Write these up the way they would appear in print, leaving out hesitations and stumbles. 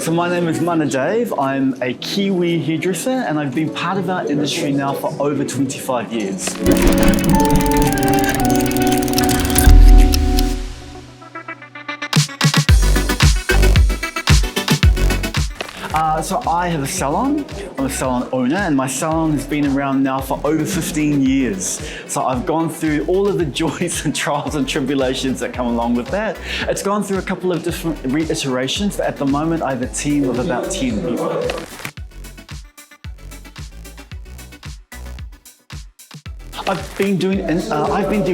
So my name is Mana Dave. I'm a Kiwi hairdresser and I've been part of our industry now for over 25 years. So I have a salon. I'm a salon owner and my salon has been around now for over 15 years. So I've gone through all of the joys and trials and tribulations that come along with that. It's gone through a couple of different reiterations, but at the moment I have a team of about 10 people. I've been doing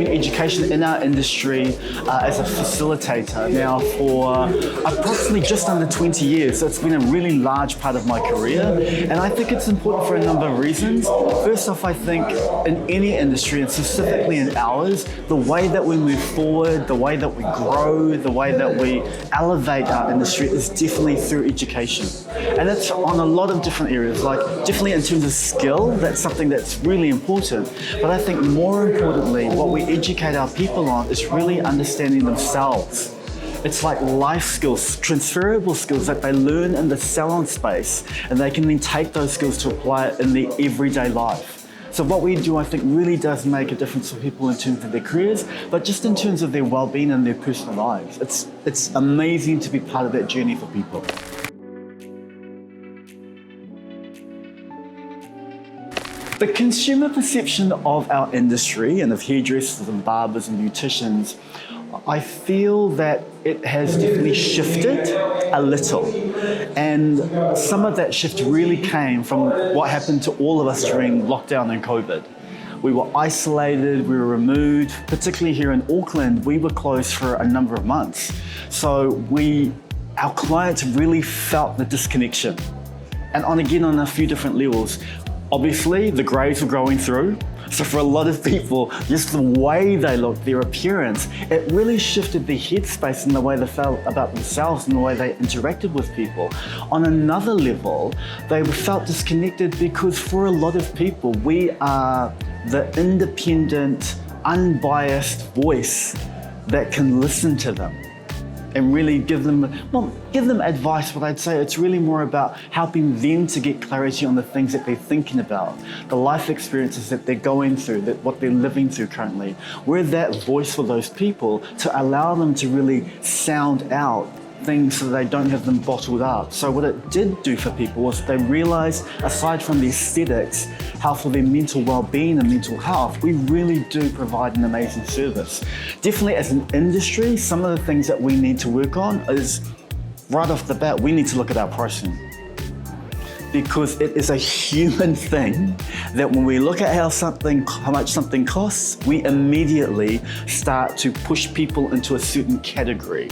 education in our industry as a facilitator now for approximately just under 20 years. So it's been a really large part of my career. And I think it's important for a number of reasons. First off, I think in any industry, and specifically in ours, the way that we move forward, the way that we grow, the way that we elevate our industry is definitely through education. And it's on a lot of different areas, like definitely in terms of skill, that's something that's really important. But I think more importantly, what we educate our people on is really understanding themselves. It's like life skills, transferable skills that they learn in the salon space, and they can then take those skills to apply it in their everyday life. So what we do, I think, really does make a difference for people in terms of their careers, but just in terms of their well-being and their personal lives. It's amazing to be part of that journey for people. The consumer perception of our industry and of hairdressers and barbers and beauticians, I feel that it has definitely shifted a little. And some of that shift really came from what happened to all of us during lockdown and COVID. We were isolated, we were removed, particularly here in Auckland, we were closed for a number of months. So our clients really felt the disconnection. And on a few different levels. Obviously, the greys were growing through. So for a lot of people, just the way they looked, their appearance, it really shifted their headspace and the way they felt about themselves and the way they interacted with people. On another level, they felt disconnected because for a lot of people, we are the independent, unbiased voice that can listen to them and really give them advice, but I'd say it's really more about helping them to get clarity on the things that they're thinking about, the life experiences that they're going through, what they're living through currently. We're that voice for those people to allow them to really sound out things so they don't have them bottled up. So what it did do for people was they realized, aside from the aesthetics, how for their mental well-being and mental health, we really do provide an amazing service. Definitely as an industry, some of the things that we need to work on is, right off the bat, we need to look at our pricing. Because it is a human thing that when we look at how much something costs, we immediately start to push people into a certain category.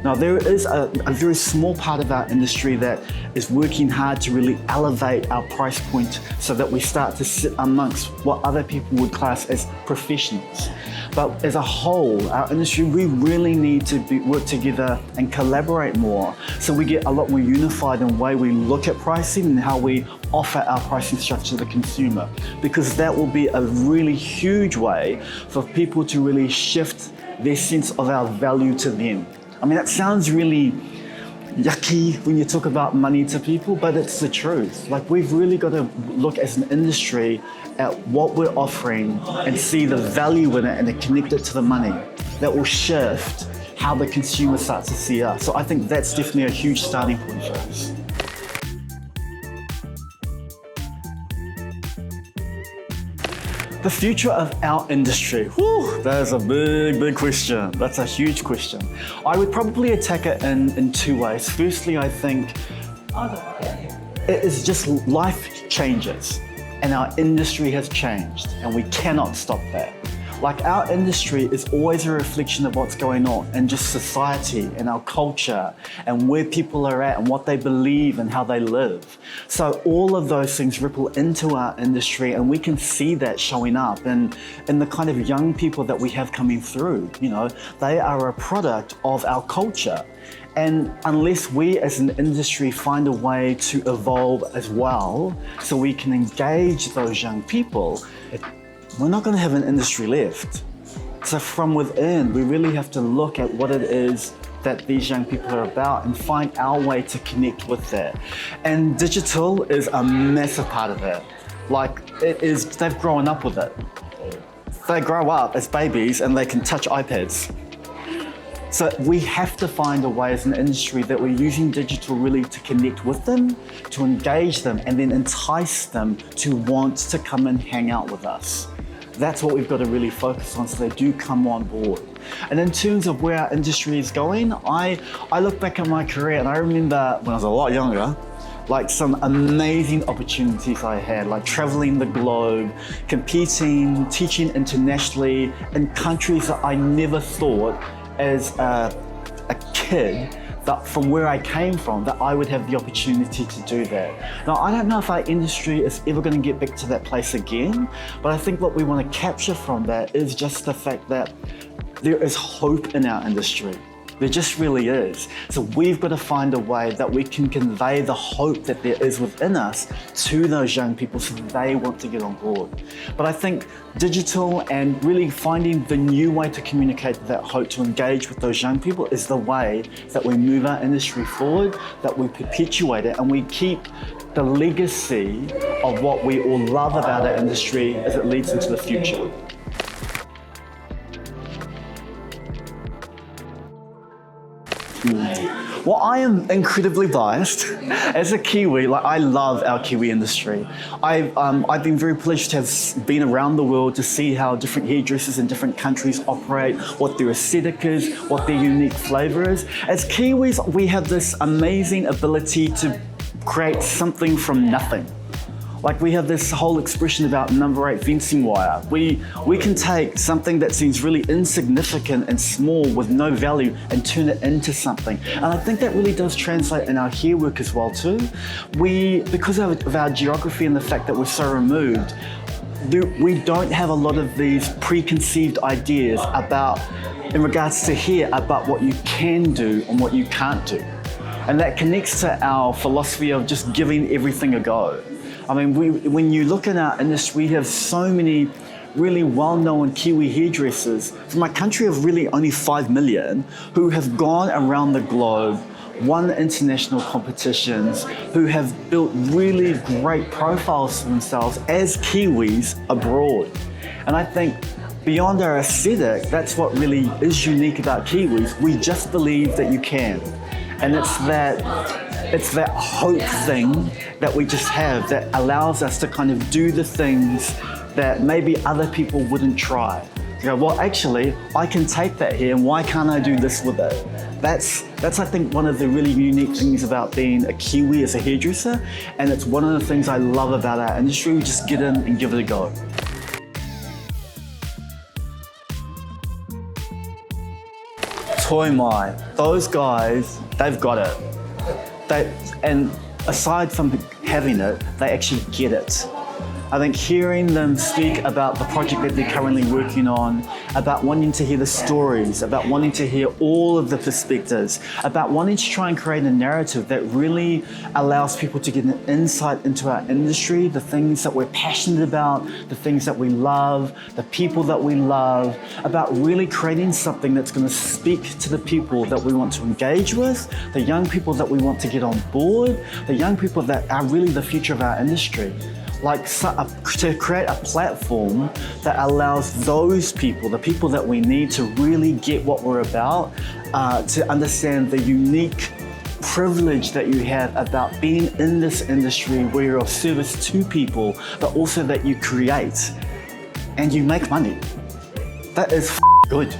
Now, there is a very small part of our industry that is working hard to really elevate our price point so that we start to sit amongst what other people would class as professionals. But as a whole, our industry, we really need to work together and collaborate more so we get a lot more unified in the way we look at pricing and how we offer our pricing structure to the consumer. Because that will be a really huge way for people to really shift their sense of our value to them. I mean, that sounds really yucky when you talk about money to people, but it's the truth. Like, we've really got to look as an industry at what we're offering and see the value in it and then connect it to the money. That will shift how the consumer starts to see us. So I think that's definitely a huge starting point for us. The future of our industry. Whew, that is a big question. That's a huge question. I would probably attack it in two ways. Firstly, I think it is just life changes and our industry has changed and we cannot stop that. Like, our industry is always a reflection of what's going on in just society and our culture and where people are at and what they believe and how they live. So all of those things ripple into our industry and we can see that showing up in the kind of young people that we have coming through. You know, they are a product of our culture. And unless we as an industry find a way to evolve as well so we can engage those young people, we're not going to have an industry left. So from within, we really have to look at what it is that these young people are about and find our way to connect with that. And digital is a massive part of that. Like, it is, they've grown up with it. They grow up as babies and they can touch iPads. So we have to find a way as an industry that we're using digital really to connect with them, to engage them, and then entice them to want to come and hang out with us. That's what we've got to really focus on so they do come on board. And in terms of where our industry is going, I look back at my career and I remember when I was a lot younger, like some amazing opportunities I had, like traveling the globe, competing, teaching internationally in countries that I never thought as a kid that from where I came from, that I would have the opportunity to do that. Now, I don't know if our industry is ever going to get back to that place again, but I think what we want to capture from that is just the fact that there is hope in our industry. There just really is. So we've got to find a way that we can convey the hope that there is within us to those young people so they want to get on board. But I think digital and really finding the new way to communicate that hope, to engage with those young people, is the way that we move our industry forward, that we perpetuate it, and we keep the legacy of what we all love about our industry as it leads into the future. Well, I am incredibly biased. As a Kiwi, like, I love our Kiwi industry. I've been very pleased to have been around the world to see how different hairdressers in different countries operate, what their aesthetic is, what their unique flavour is. As Kiwis, we have this amazing ability to create something from nothing. Like, we have this whole expression about number 8 fencing wire. We can take something that seems really insignificant and small with no value and turn it into something. And I think that really does translate in our hair work as well too. Because of our geography and the fact that we're so removed, we don't have a lot of these preconceived ideas about, in regards to hair, about what you can do and what you can't do. And that connects to our philosophy of just giving everything a go. I mean, when you look at our industry, we have so many really well-known Kiwi hairdressers from a country of really only 5 million who have gone around the globe, won international competitions, who have built really great profiles for themselves as Kiwis abroad. And I think beyond our aesthetic, that's what really is unique about Kiwis. We just believe that you can. And it's that hope thing that we just have that allows us to kind of do the things that maybe other people wouldn't try. You go, well, actually, I can take that here, and why can't I do this with it? That's I think one of the really unique things about being a Kiwi as a hairdresser, and it's one of the things I love about our industry. We just get in and give it a go. Toi Mai, those guys, they've got it. And aside from having it, they actually get it. I think hearing them speak about the project that they're currently working on, about wanting to hear the stories, about wanting to hear all of the perspectives, about wanting to try and create a narrative that really allows people to get an insight into our industry, the things that we're passionate about, the things that we love, the people that we love, about really creating something that's going to speak to the people that we want to engage with, the young people that we want to get on board, the young people that are really the future of our industry. Like, to create a platform that allows those people, the people that we need to really get what we're about, to understand the unique privilege that you have about being in this industry where you're of service to people, but also that you create and you make money. That is good.